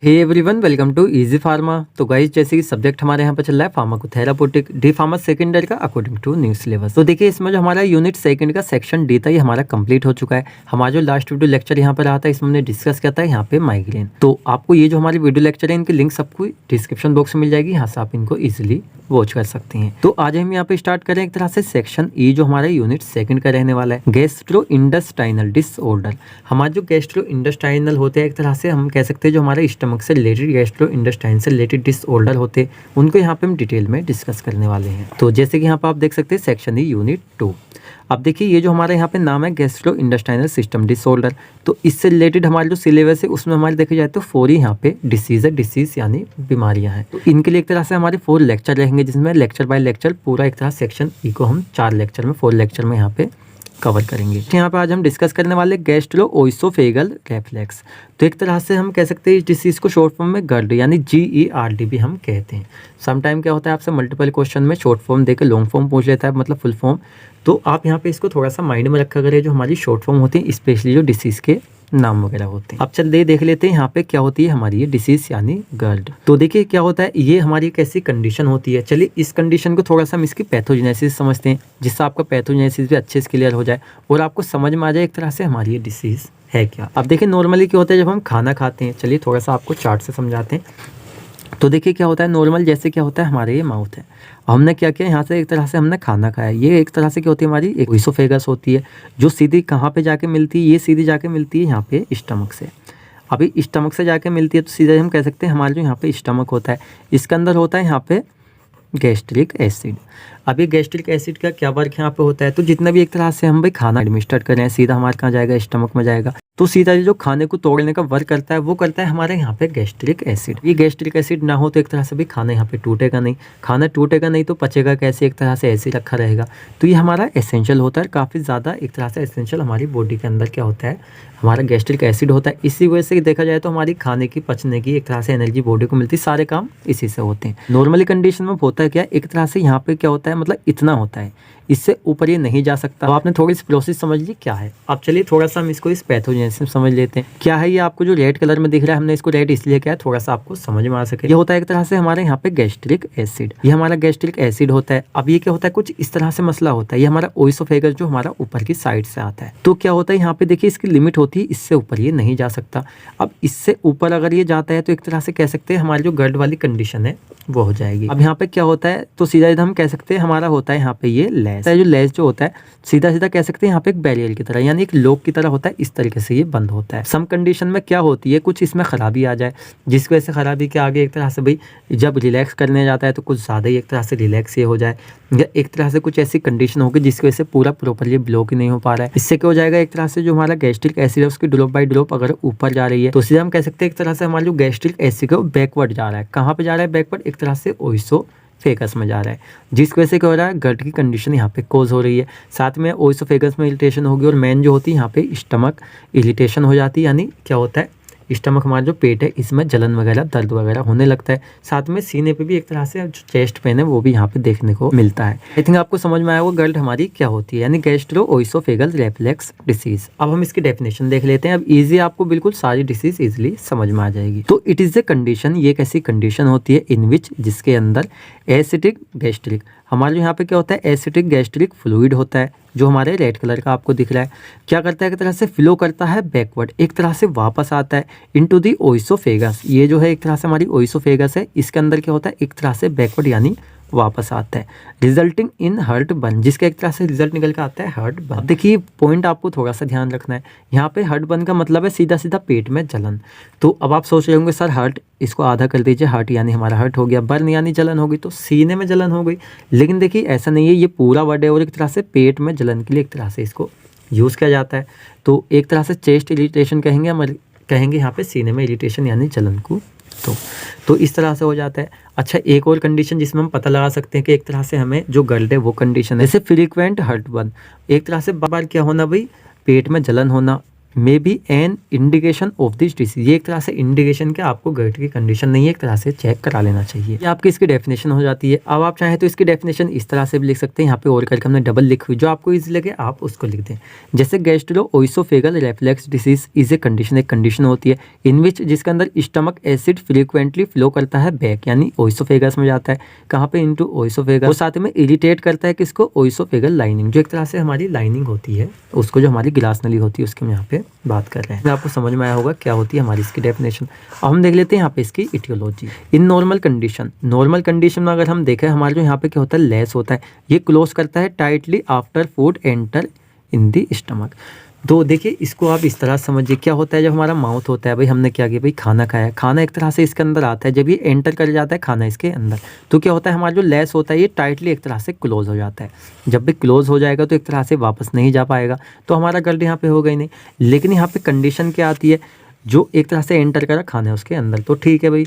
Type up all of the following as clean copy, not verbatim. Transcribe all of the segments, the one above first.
Hey everyone, welcome to Easy Pharma. तो guys, जैसे कि सब्जेक्ट हमारे यहाँ पर चल रहा है pharmacotherapeutics D pharma second year का अकॉर्डिंग टू न्यू सिलेबस। तो देखिए, इसमें जो हमारा यूनिट सेकंड का सेक्शन डी था ये हमारा कंप्लीट हो चुका है। हमारा जो लास्ट वीडियो लेक्चर यहाँ पर रहा था इसमें हमने डिस्कस किया था यहाँ पे माइग्रेन। तो आपको ये जो हमारी वीडियो लेक्चर है इनकी लिंक सबको डिस्क्रिप्शन बॉक्स में मिल जाएगी, यहाँ से आप इनको ईजिली वॉच कर सकते हैं। तो आज हम यहाँ पे स्टार्ट करें एक तरह से सेक्शन ई जो हमारा यूनिट सेकंड का रहने वाला है, गैस्ट्रो इंटेस्टाइनल डिसऑर्डर। हमारे जो गैस्ट्रो इंटेस्टाइनल होते हैं एक तरह से हम कह सकते हैं जो हमारे स्टमक से रिलेटेड गैस्ट्रो इंटेस्टाइन से रिलेटेड डिसऑर्डर होते हैं उनको यहाँ पे हम डिटेल में डिस्कस करने वाले हैं। तो जैसे कि यहाँ पे आप देख सकते हैं सेक्शन ई यूनिट 2। अब देखिए, ये जो हमारे यहाँ पे नाम है गैस्ट्रो इंटेस्टाइनल सिस्टम डिसऑर्डर, तो इससे रिलेटेड हमारे जो सिलेबस है उसमें हमारे देखा जाए तो 4 ही यहाँ पे डिसीज यानी बीमारियां हैं। तो इनके लिए एक तरह से हमारे 4 लेक्चर रहेंगे जिसमें लेक्चर बाय लेक्चर पूरा एक तरह सेक्शन ई को हम 4 लेक्चर में 4 लेक्चर में यहाँ पे कवर करेंगे। यहाँ पे आज हम डिस्कस करने वाले गैस्ट्रोओइसोफेगल रेफ्लेक्स। तो एक तरह से हम कह सकते हैं इस डिसीज को शॉर्ट फॉर्म में GERD यानी GERD भी हम कहते हैं। समटाइम क्या होता है आपसे मल्टीपल क्वेश्चन में शॉर्ट फॉर्म देकर लॉन्ग फॉर्म पूछ लेता है, मतलब फुल फॉर्म। तो आप यहाँ पे इसको थोड़ा सा माइंड में रखा करें जो हमारी शॉर्ट फॉर्म होती है, स्पेशली जो डिसीज के नाम वगैरह होते हैं। अब चलिए देख लेते हैं यहाँ पे क्या होती है हमारी ये डिसीज यानी GERD। तो देखिए क्या होता है, ये हमारी एक ऐसी कंडीशन होती है। चलिए इस कंडीशन को थोड़ा सा हम इसकी पैथोजेनेसिस समझते हैं जिससे आपका पैथोजेनेसिस भी अच्छे से क्लियर हो जाए और आपको समझ में आ जाए एक तरह से हमारी ये डिसीज है क्या। अब देखिए नॉर्मली क्या होता है जब हम खाना खाते हैं, चलिए थोड़ा सा आपको चार्ट से समझाते हैं। तो देखिए क्या होता है, नॉर्मल जैसे क्या होता है हमारे ये माउथ है, हमने क्या किया यहाँ से एक तरह से हमने खाना खाया, ये एक तरह से क्या होती है हमारी एक ओइसोफेगस होती है जो सीधी कहाँ पे जाके मिलती है, ये सीधी जाके मिलती है यहाँ पे स्टमक से। अभी स्टमक से जाके मिलती है तो सीधा हम कह सकते हैं हमारा जो यहाँ पे स्टमक होता है इसके अंदर होता है यहाँ पे गैस्ट्रिक एसिड। अभी गैस्ट्रिक एसिड का क्या वर्क यहाँ पे होता है, तो जितना भी एक तरह से हम भाई खाना एडमिनिस्टर करें सीधा हमारे कहाँ जाएगा, स्टमक में जाएगा। तो सीधा जो खाने को तोड़ने का वर्क करता है वो करता है हमारे यहाँ पे गैस्ट्रिक एसिड। ये गैस्ट्रिक एसिड ना हो तो एक तरह से भी खाना यहाँ पे टूटेगा नहीं, खाना टूटेगा नहीं तो पचेगा कैसे, एक तरह से ऐसे रखा रहेगा। तो ये हमारा एसेंशियल होता है, काफ़ी ज़्यादा एक तरह से एसेंशियल हमारी बॉडी के अंदर क्या होता है हमारा गैस्ट्रिक एसिड होता है। इसी वजह से देखा जाए तो हमारी खाने की पचने की एक तरह से एनर्जी बॉडी को मिलती है, सारे काम इसी से होते हैं। नॉर्मली कंडीशन में होता है क्या, एक तरह से यहाँ पे क्या होता है मतलब इतना होता है, इससे ऊपर ये नहीं जा सकता। तो आपने थोड़ी सी प्रोसेस समझ ली क्या है। अब चलिए थोड़ा सा हम इसको इस पैथोजेनेसिस समझ लेते हैं क्या है। ये आपको जो रेड कलर में दिख रहा है हमने इसको रेड इसलिए किया है थोड़ा सा आपको समझ में आ सके। ये होता है एक तरह से हमारे यहाँ पे गैस्ट्रिक एसिड, ये हमारा गैस्ट्रिक एसिड होता है। अब ये क्या होता है कुछ इस तरह से मसला होता है, ये हमारा ओइसोफेगस जो हमारा ऊपर की साइड से आता है। तो क्या होता है यहाँ पे देखिए इसकी लिमिट होती है, इससे ऊपर ये नहीं जा सकता। अब इससे ऊपर अगर ये जाता है तो एक तरह से कह सकते हैं हमारी जो GERD वाली कंडीशन है वो हो जाएगी। अब यहाँ पे क्या होता है तो सीधा हम कह सकते हैं हमारा होता है यहाँ पे ये लेस, जो लेस जो होता है सीधा सीधा कह सकते हैं यहाँ पे एक बैरियर की तरह यानी एक लॉक की तरह होता है, इस तरीके से ये बंद होता है। सम कंडीशन में क्या होती है कुछ इसमें खराबी आ जाए जिसकी वजह से खराबी के आगे एक तरह से भाई जब रिलैक्स करने जाता है तो कुछ ज़्यादा ही एक तरह से रिलैक्स ये हो जाए, या एक तरह से कुछ ऐसी कंडीशन होगी जिसकी वजह से पूरा प्रॉपरली ब्लॉक ही नहीं हो पा रहा है। इससे क्या हो जाएगा एक तरह से जो हमारा गैस्ट्रिक एसिड है उसकी ड्रॉप बाय ड्रॉप अगर ऊपर जा रही है तो सीधा हम कह सकते हैं एक तरह से हमारा जो गैस्ट्रिक एसिड है वो बैकवर्ड जा रहा है। कहाँ पे जा रहा है बैकवर्ड, एक तरह से ओइसोफेगस में जा रहा है, जिसकी वजह से क्या हो रहा है GERD की कंडीशन यहाँ पे कोज हो रही है। साथ में ओइसोफेगस में इरिटेशन होगी और मेन जो होती है यहाँ पे स्टमक इरिटेशन हो जाती है, यानी क्या होता है स्टमक हमारा जो पेट है इसमें जलन वगैरह दर्द वगैरह होने लगता है। साथ में सीने पे भी एक तरह से जो चेस्ट पेन है वो भी यहाँ पे देखने को मिलता है। आई थिंक आपको समझ में आया वो GERD हमारी क्या होती है, यानी गैस्ट्रोओइसोफेगल रेफ्लेक्स डिसीज। अब हम इसकी डेफिनेशन देख लेते हैं। अब इजी आपको बिल्कुल सारी डिसीज इजिली समझ में आ जाएगी। तो इट इज ए कंडीशन, ये एक ऐसी कंडीशन होती है इन विच जिसके अंदर एसिडिक गैस्ट्रिक, हमारे यहाँ पे क्या होता है एसिडिक गैस्ट्रिक फ्लूइड होता है जो हमारे रेड कलर का आपको दिख रहा है, क्या करता है एक तरह से फ्लो करता है बैकवर्ड, एक तरह से वापस आता है इनटू दी ओइसोफेगस। ये जो है एक तरह से हमारी ओइसोफेगस है, इसके अंदर क्या होता है एक तरह से बैकवर्ड यानी वापस आता है, रिजल्टिंग इन हर्ट बर्न, जिसका एक तरह से रिजल्ट निकल के आता है हर्ट बर्न। देखिए पॉइंट आपको थोड़ा सा ध्यान रखना है, यहाँ पे हर्ट बर्न का मतलब है सीधा सीधा पेट में जलन। तो अब आप सोच रहे होंगे सर हर्ट, इसको आधा कर दीजिए, हर्ट यानी हमारा हर्ट हो गया, बर्न यानी जलन हो गई, तो सीने में जलन हो गई। लेकिन देखिए ऐसा नहीं है, ये पूरा वर्ड है और एक तरह से पेट में जलन के लिए एक तरह से इसको यूज़ किया जाता है। तो एक तरह से चेस्ट इरिटेशन कहेंगे हम, कहेंगे यहाँ पे सीने में इरिटेशन यानी जलन को। तो इस तरह से हो जाता है। अच्छा एक और कंडीशन जिसमें हम पता लगा सकते हैं कि एक तरह से हमें जो GERD है वो कंडीशन है जैसे फ्रीक्वेंट हर्ट बर्न, एक तरह से बार बार क्या होना भाई पेट में जलन होना, may be an indication of this disease, ये एक तरह से इंडिकेशन के आपको गट की कंडीशन नहीं है, एक तरह से चेक करा लेना चाहिए। ये आपकी इसकी डेफिनेशन हो जाती है। अब आप चाहें तो इसकी डेफिनेशन इस तरह से भी लिख सकते हैं, यहाँ पे और करके हमने डबल लिखी हुई, जो आपको इजी लगे आप उसको लिख दें। जैसे gastroesophageal reflux disease is a condition, एक कंडीशन होती है इन विच जिसके अंदर स्टमक एसिड फ्रीक्वेंटली फ्लो करता है बैक, यानी ओइसोफेगस में जाता है, कहाँ पे इनटू ओइसोफेगस, और साथ में इरिटेट करता है किसको, ओइसोफेगल लाइनिंग, जो एक तरह से हमारी लाइनिंग होती है उसको, जो हमारी ग्लास नली होती है उसके हम यहाँ पे बात कर रहे हैं। आपको समझ में आया होगा क्या होती है हमारी इसकी डेफिनेशन। अब हम देख लेते हैं यहाँ पे इसकी etiology. In normal condition, normal condition में अगर हम देखें हमारे जो यहाँ पे क्या होता है, लेस होता है, ये क्लोज करता है tightly after food enter in the stomach. तो देखिए इसको आप इस तरह समझिए, क्या होता है जब हमारा माउथ होता है, भाई हमने क्या किया, भाई खाना खाया, खाना एक तरह से इसके अंदर आता है, जब ये एंटर कर जाता है खाना इसके अंदर, तो क्या होता है हमारा जो लेस होता है ये टाइटली एक तरह से क्लोज हो जाता है। जब भी क्लोज हो जाएगा तो एक तरह से वापस नहीं जा पाएगा, तो हमारा गल्ट यहाँ पे हो गई नहीं। लेकिन यहाँ पे कंडीशन क्या आती है, जो एक तरह से एंटर करा खाना है उसके अंदर, तो ठीक है भाई,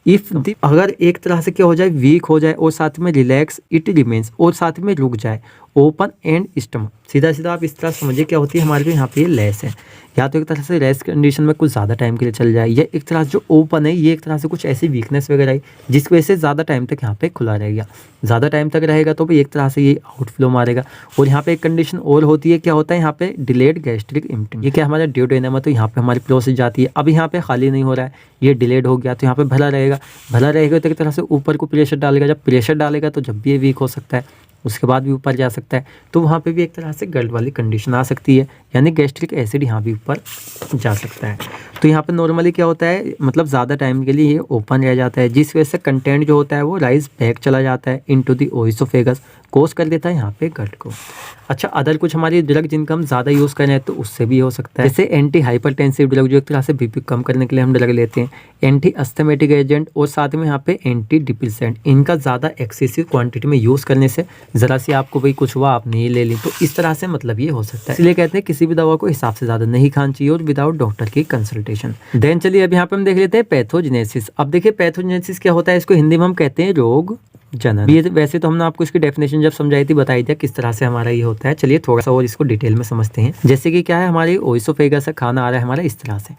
इफ अगर एक तरह से क्या हो जाए, वीक हो जाए और साथ में रिलैक्स इट रिमेन्स, और साथ में रुक जाए, ओपन एंड स्टमक, सीधा सीधा आप इस तरह समझिए क्या होती है हमारे जो यहाँ पे ये लेस है, या तो एक तरह से रेस्ट कंडीशन में कुछ ज़्यादा टाइम के लिए चल जाए, या एक तरह से जो ओपन है ये एक तरह से कुछ ऐसी वीकनेस वगैरह आई जिसकी वजह से ज़्यादा टाइम तक यहाँ पे खुला रहेगा, ज़्यादा टाइम तक रहेगा तो भी एक तरह से ये आउटफ्लो मारेगा। और यहाँ पे एक कंडीशन और होती है, क्या होता है यहाँ पे डिलेड गैस्ट्रिक एम्प्टिंग, ये क्या हमारा ड्यूडेनम है, तो यहाँ पे हमारी प्रोसेस जाती है, अब यहाँ पे खाली नहीं हो रहा है, ये डिलेड हो गया तो यहाँ पे भरा रहेगा, भरा रहेगा तो एक तरह से ऊपर को प्रेशर डालेगा, जब प्रेशर डालेगा तो जब भी ये वीक हो सकता है उसके बाद भी ऊपर जा सकता है, तो वहाँ पे भी एक तरह से गल्ट वाली कंडीशन आ सकती है, यानी गैस्ट्रिक एसिड यहाँ भी ऊपर जा सकता है। तो यहाँ पे नॉर्मली क्या होता है, मतलब ज़्यादा टाइम के लिए ये ओपन रह जाता है, जिस वजह से कंटेंट जो होता है वो राइज बैक चला जाता है इनटू द ओइसोफेगस, कोस कर देता है यहाँ पे गट को। अच्छा, अदर कुछ हमारी ड्रग जिनका हम ज़्यादा यूज़ करें तो उससे भी हो सकता है, जैसे एंटी हाइपरटेंसिव ड्रग, जो एक तरह से बीपी कम करने के लिए हम ड्रग लेते हैं, एंटी अस्थमेटिक एजेंट, और साथ में यहाँ पे एंटी डिप्रेसेंट, इनका ज़्यादा एक्सेसिव क्वांटिटी में यूज़ करने से ज़रा सी आपको भाई कुछ हुआ आपने ये ले ली, तो इस तरह से मतलब ये हो सकता है। इसलिए कहते हैं किसी भी दवा को हिसाब से ज़्यादा नहीं खानी चाहिए और विदाउट डॉक्टर की कंसल्टेशन। देन चलिए अब यहाँ पे हम देख लेते हैं पैथोजेनेसिस। अब देखिए पैथोजेनेसिस क्या होता है, इसको हिंदी में हम कहते हैं रोग जनन। ये वैसे तो हमने आपको इसकी डेफिनेशन जब समझाई थी, बताई थी किस तरह से हमारा ये होता है। चलिए थोड़ा सा और इसको डिटेल में समझते हैं। जैसे कि क्या है, हमारी ओइसोफेगस से खाना आ रहा है हमारा इस तरह से,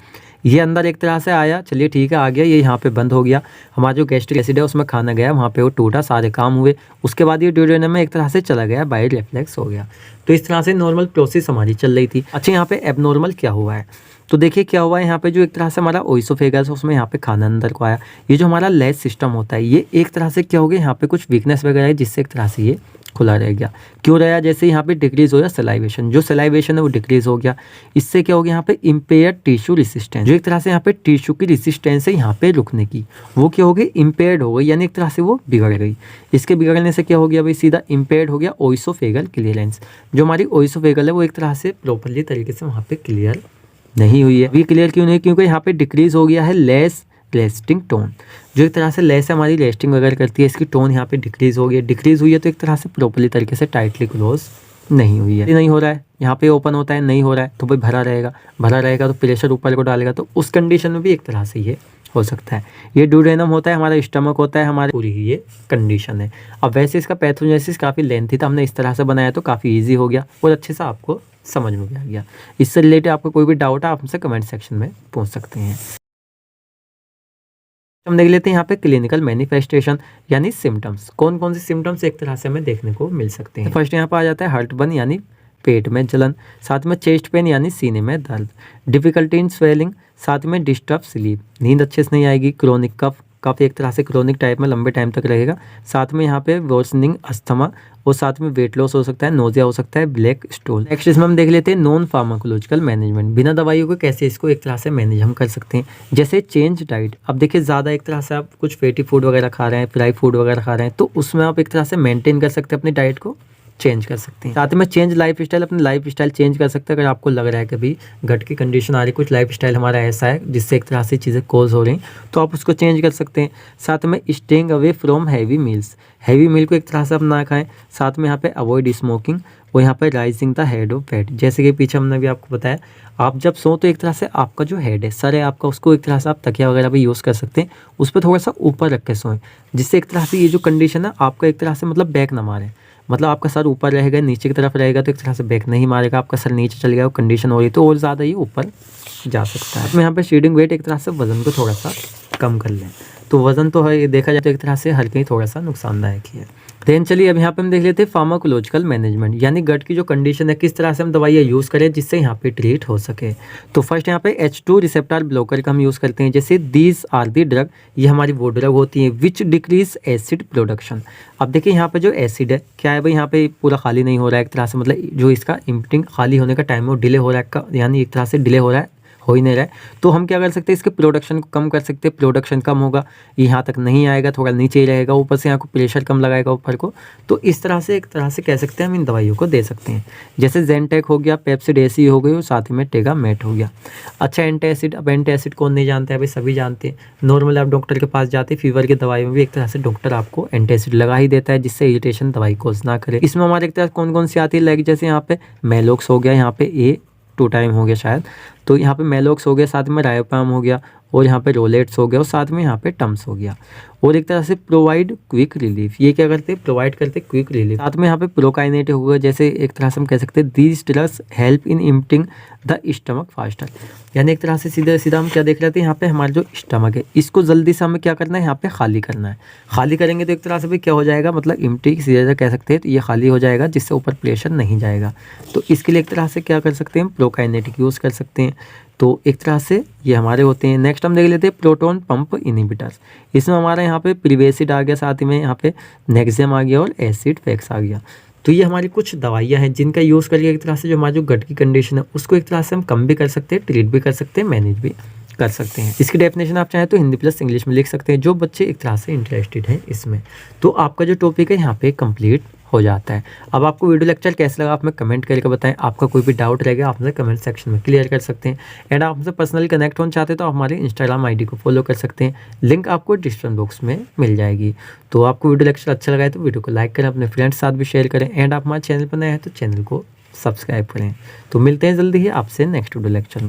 ये अंदर एक तरह से आया, चलिए ठीक है आ गया, ये यहाँ पे बंद हो गया, हमारा जो गैस्ट्रिक एसिड है उसमें खाना गया, वहाँ पे वो टूटा, सारे काम हुए, उसके बाद ये ड्यूडेनम में एक तरह से चला गया, बाइल रिफ्लेक्स हो गया। तो इस तरह से नॉर्मल प्रोसेस हमारी चल रही थी। अच्छा, यहाँ पे एबनॉर्मल क्या हुआ है, तो देखिए क्या हुआ है, यहाँ पे जो एक तरह से हमारा ओइसोफेगस उसमें यहाँ पे खाना अंदर को आया, ये जो हमारा लेस सिस्टम होता है ये एक तरह से क्या हो गया, यहाँ पे कुछ वीकनेस वगैरह है जिससे एक तरह से ये खुला रह गया। क्यों रहा, जैसे यहाँ पे डिक्रीज हो गया सलाइवेशन, जो सलाइवेशन है वो डिक्रीज हो गया, इससे क्या हो गया यहाँ पे इम्पेयर्ड टिश्यू रेसिस्टेंस, जो एक तरह से यहाँ पे टिश्यू की रेसिस्टेंस है यहाँ पे रुकने की, वो क्या हो गई, इम्पेयर्ड हो गई, यानी एक तरह से वो बिगड़ गई। इसके बिगड़ने से क्या हो गया भाई, सीधा इम्पेयर्ड हो गया ओइसोफेगल क्लियरेंस, जो हमारी ओइसोफेगल है वो एक तरह से प्रॉपरली तरीके से वहाँ पे क्लियर नहीं हुई है। वी क्लियर क्यों नहीं, क्योंकि यहाँ पे डिक्रीज हो गया है लेस रेस्टिंग टोन, जो एक तरह से लेस हमारी रेस्टिंग वगैरह करती है, इसकी टोन यहाँ पे डिक्रीज हो गई है, डिक्रीज हुई है तो एक तरह से प्रॉपरली तरीके से टाइटली क्लोज नहीं हुई है, नहीं हो रहा है, यहाँ पे ओपन होता है नहीं हो रहा है तो भाई भरा रहेगा, भरा रहेगा तो प्रेशर ऊपर को डालेगा, तो उस कंडीशन में भी एक तरह से ये हो सकता है। ये ड्यूडेनम होता है, हमारा स्टमक होता है, हमारी पूरी ही ये कंडीशन है। अब वैसे इसका पैथोजेनेसिस काफ़ी लेंथी था, हमने इस तरह से बनाया तो काफ़ी ईजी हो गया और अच्छे से आपको समझ में भी आ गया। इससे रिलेटेड आपको कोई भी डाउट है आप हमसे कमेंट सेक्शन में पूछ सकते हैं। हम देख लेते हैं यहाँ पे क्लिनिकल मैनिफेस्टेशन यानी सिम्टम्स, कौन कौन से सिम्टम्स एक तरह से हमें देखने को मिल सकते हैं। फर्स्ट यहाँ पर आ जाता है हार्ट बर्न यानी पेट में जलन, साथ में चेस्ट पेन यानी सीने में दर्द, डिफिकल्टी इन स्वेलिंग, साथ में डिस्टर्ब स्लीप, नींद अच्छे से नहीं आएगी, क्रोनिक कफ, कफ एक तरह से क्रोनिक टाइप में लंबे टाइम तक रहेगा, साथ में यहाँ पे वर्सनिंग अस्थमा, और साथ में वेट लॉस हो सकता है, नोजिया हो सकता है, ब्लैक स्टूल। नेक्स्ट इसमें हम देख लेते हैं नॉन फार्माकोलॉजिकल मैनेजमेंट, बिना दवाइयों को कैसे इसको एक तरह से मैनेज हम कर सकते हैं। जैसे चेंज डाइट, अब देखिए ज़्यादा एक तरह से आप कुछ फैटी फूड वगैरह खा रहे हैं, फ्राई फूड वगैरह खा रहे हैं, तो उसमें आप एक तरह से मेंटेन कर सकते हैं, अपनी डाइट को चेंज कर सकते हैं। साथ में चेंज लाइफ स्टाइल, अपनी लाइफ स्टाइल चेंज कर सकते हैं। अगर आपको लग रहा है कि भाई गट की कंडीशन आ रही है, कुछ लाइफ स्टाइल हमारा ऐसा है जिससे एक तरह से चीज़ें कॉज हो रही तो आप उसको चेंज कर सकते हैं। साथ में staying away from heavy meals, heavy meal को एक तरह से आप ना खाएं। साथ में यहाँ पे अवॉइड स्मोकिंग और यहाँ पर rising the head of fat, जैसे कि पीछे हमने भी आपको बताया, आप जब सो तो एक तरह से आपका जो हेड है, सर है आपका, उसको एक तरह से आप तकिया वगैरह भी यूज़ कर सकते हैं, उस पर थोड़ा सा ऊपर रख के सोएं, जिससे एक तरह से ये जो कंडीशन है आपका एक तरह से मतलब बैक ना मारे, मतलब आपका सर ऊपर रहेगा, नीचे की तरफ रहेगा तो एक तरह से बैक नहीं मारेगा, आपका सर नीचे चल गया, वो कंडीशन हो रही तो और ज़्यादा ये ऊपर जा सकता है। मैं यहाँ पे शीडिंग वेट एक तरह से वज़न को थोड़ा सा कम कर लें, तो वज़न तो है, देखा जाए तो एक तरह से हर कहीं थोड़ा सा नुकसानदायक ही है। देन चलिए अब यहाँ पे हम देख लेते हैं फार्माकोलॉजिकल मैनेजमेंट, यानी गट की जो कंडीशन है किस तरह से हम दवाइयाँ यूज़ करें जिससे यहाँ पे ट्रीट हो सके। तो फर्स्ट यहाँ पे H2 रिसेप्टर ब्लॉकर का हम यूज़ करते हैं, जैसे दीज आर दी ड्रग, ये हमारी वो ड्रग होती है विच डिक्रीज एसिड प्रोडक्शन। अब देखिए यहाँ पे जो एसिड है क्या है भाई, यहाँ पे पूरा खाली नहीं हो रहा है एक तरह से, मतलब जो इसका इम्पटिंग खाली होने का टाइम है वो डिले हो रहा है, यानी एक तरह से डिले हो रहा है, हो ही नहीं रहा है। तो हम क्या कर सकते हैं, इसके प्रोडक्शन को कम कर सकते हैं, प्रोडक्शन कम होगा, यहाँ तक नहीं आएगा, थोड़ा नीचे ही रहेगा, ऊपर से यहाँ को प्रेशर कम लगाएगा ऊपर को। तो इस तरह से एक तरह से कह सकते हैं हम इन दवाइयों को दे सकते हैं, जैसे जेनटेक हो गया, पेप्सिड एसी हो गई और साथ ही में टेगामेट हो गया। अच्छा एंटासिड, अब एंटासिड कौन नहीं जानते हैं भाई, सभी जानते हैं। नॉर्मल आप डॉक्टर के पास जाते हैं, फीवर की दवाई में भी एक तरह से डॉक्टर आपको एंटासिड लगा ही देता है जिससे इरिटेशन दवाई कोज ना करे। इसमें हमारे एक तरह कौन कौन सी आती है, लाइक जैसे यहाँ पे मेलोक्स हो गया, यहाँ पे A2 टाइम हो गया शायद, तो यहाँ पे मेलोक्स हो गया, साथ में रायोपाम हो गया, और यहाँ पे रोलेट्स हो गया, और साथ में यहाँ पे टम्स हो गया। और एक तरह से प्रोवाइड क्विक रिलीफ, ये क्या करते हैं, प्रोवाइड करते हैं क्विक रिलीफ। साथ में यहाँ पे प्रोकाइनेट हो गया, जैसे एक तरह से हम कह सकते हैं these drugs help in emptying the stomach faster, यानी एक तरह से सीधा सीधा हम क्या देख रहे थे, यहाँ पे हमारा जो स्टमक है इसको जल्दी से हमें क्या करना है, यहाँ पे खाली करना है। खाली करेंगे तो एक तरह से भी क्या हो जाएगा, मतलब एम्प्टी सीधा कह सकते हैं, तो ये खाली हो जाएगा जिससे ऊपर प्रेशर नहीं जाएगा। तो इसके लिए एक तरह से क्या कर सकते हैं, हम प्रोकाइनेटिक यूज़ कर सकते हैं। तो एक तरह से ये हमारे होते हैं। नेक्स्ट हम देख लेते हैं प्रोटॉन पंप इनहिबिटर्स, इसमें हमारा यहाँ पे प्रिवेसिड आ गया, साथ ही में यहाँ पे नेक्सेम आ गया और एसिड फैक्स आ गया। तो ये हमारी कुछ दवाइयाँ हैं जिनका यूज़ करके एक तरह से जो हमारी जो गट की कंडीशन है उसको एक तरह से हम कम भी कर सकते हैं, ट्रीट भी कर सकते हैं, मैनेज भी कर सकते हैं। इसकी डेफिनेशन आप चाहें तो हिंदी प्लस इंग्लिश में लिख सकते हैं, जो बच्चे एक तरह से इंटरेस्टेड हैं इसमें। तो आपका जो टॉपिक है यहाँ पे कंप्लीट हो जाता है। अब आपको वीडियो लेक्चर कैसा लगा आप हमें कमेंट करके बताएं, आपका कोई भी डाउट रहेगा आप मुझे कमेंट सेक्शन में क्लियर कर सकते हैं। एंड आप हमसे पर्सनली कनेक्ट होना चाहते हैं तो आप हमारे इंस्टाग्राम आईडी को फॉलो कर सकते हैं, लिंक आपको डिस्क्रिप्शन बॉक्स में मिल जाएगी। तो आपको वीडियो लेक्चर अच्छा लगा है तो वीडियो को लाइक करें, अपने फ्रेंड्स के साथ भी शेयर करें, एंड आप हमारे चैनल पर नए हैं तो चैनल को सब्सक्राइब करें। तो मिलते हैं जल्दी ही आपसे नेक्स्ट वीडियो लेक्चर में।